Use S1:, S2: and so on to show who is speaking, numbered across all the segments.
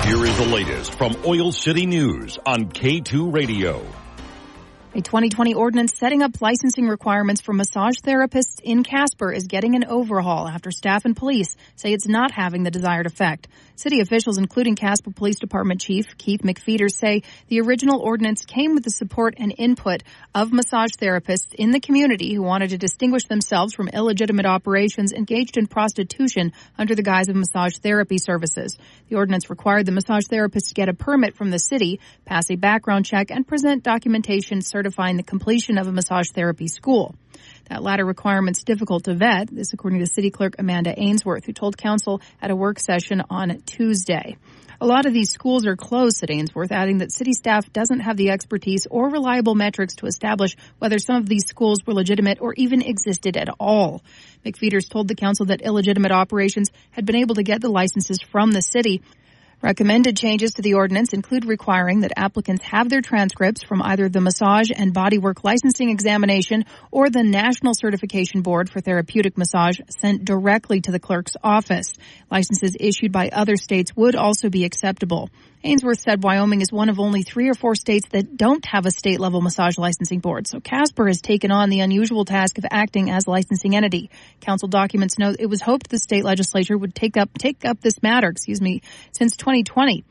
S1: Here is the latest from Oil City News on K2 Radio.
S2: A 2020 ordinance setting up licensing requirements for massage therapists in Casper is getting an overhaul after staff and police say it's not having the desired effect. City officials, including Casper Police Department Chief Keith McFeeters, say the original ordinance came with the support and input of massage therapists in the community who wanted to distinguish themselves from illegitimate operations engaged in prostitution under the guise of massage therapy services. The ordinance required the massage therapists to get a permit from the city, pass a background check, and present documentation certifying the completion of a massage therapy school. That latter requirement's difficult to vet, this according to City Clerk Amanda Ainsworth, who told Council at a work session on Tuesday. A lot of these schools are closed, said Ainsworth, adding that city staff doesn't have the expertise or reliable metrics to establish whether some of these schools were legitimate or even existed at all. McFeeters told the Council that illegitimate operations had been able to get the licenses from the city. Recommended changes to the ordinance include requiring that applicants have their transcripts from either the Massage and Bodywork Licensing Examination or the National Certification Board for Therapeutic Massage sent directly to the clerk's office. Licenses issued by other states would also be acceptable. Ainsworth said Wyoming is one of only 3 or 4 states that don't have a state-level massage licensing board, so Casper has taken on the unusual task of acting as licensing entity. Council documents note it was hoped the state legislature would take up this matter, since 2020.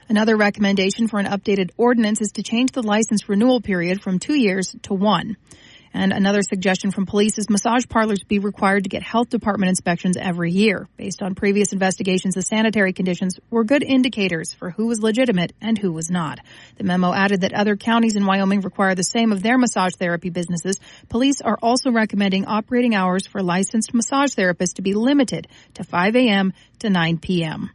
S2: Another recommendation for an updated ordinance is to change the license renewal period from 2 years to 1. And another suggestion from police is massage parlors be required to get health department inspections every year. Based on previous investigations, the sanitary conditions were good indicators for who was legitimate and who was not. The memo added that other counties in Wyoming require the same of their massage therapy businesses. Police are also recommending operating hours for licensed massage therapists to be limited to 5 a.m. to 9 p.m.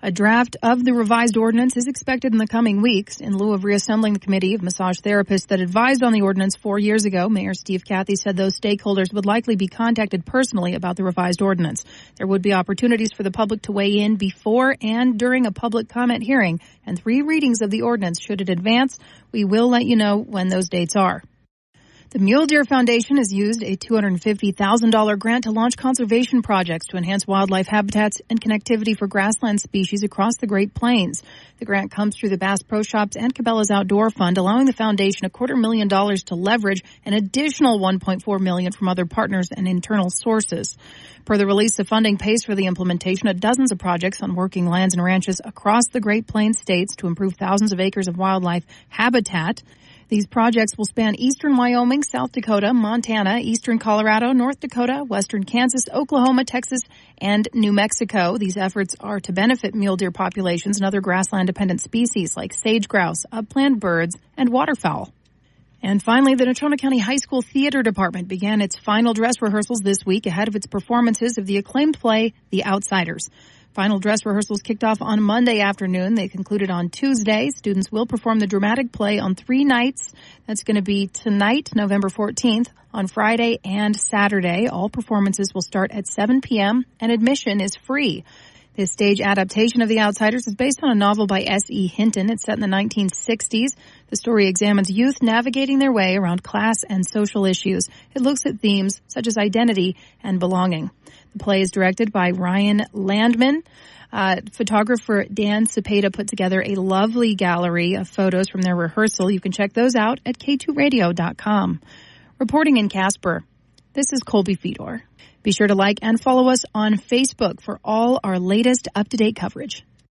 S2: A draft of the revised ordinance is expected in the coming weeks. In lieu of reassembling the committee of massage therapists that advised on the ordinance 4 years ago, Mayor Steve Cathy said those stakeholders would likely be contacted personally about the revised ordinance. There would be opportunities for the public to weigh in before and during a public comment hearing, and 3 readings of the ordinance should it advance. We will let you know when those dates are. The Mule Deer Foundation has used a $250,000 grant to launch conservation projects to enhance wildlife habitats and connectivity for grassland species across the Great Plains. The grant comes through the Bass Pro Shops and Cabela's Outdoor Fund, allowing the foundation $250,000 to leverage an additional $1.4 million from other partners and internal sources. Per the release, the funding pays for the implementation of dozens of projects on working lands and ranches across the Great Plains states to improve thousands of acres of wildlife habitat. These projects will span eastern Wyoming, South Dakota, Montana, eastern Colorado, North Dakota, western Kansas, Oklahoma, Texas, and New Mexico. These efforts are to benefit mule deer populations and other grassland-dependent species like sage grouse, upland birds, and waterfowl. And finally, the Natrona County High School Theater Department began its final dress rehearsals this week ahead of its performances of the acclaimed play, The Outsiders. Final dress rehearsals kicked off on Monday afternoon. They concluded on Tuesday. Students will perform the dramatic play on 3 nights. That's going to be tonight, November 14th, on Friday and Saturday. All performances will start at 7 p.m. and admission is free. This stage adaptation of The Outsiders is based on a novel by S.E. Hinton. It's set in the 1960s. The story examines youth navigating their way around class and social issues. It looks at themes such as identity and belonging. The play is directed by Ryan Landman. Photographer Dan Cepeda put together a lovely gallery of photos from their rehearsal. You can check those out at k2radio.com. Reporting in Casper, this is Colby Fedor. Be sure to like and follow us on Facebook for all our latest up-to-date coverage.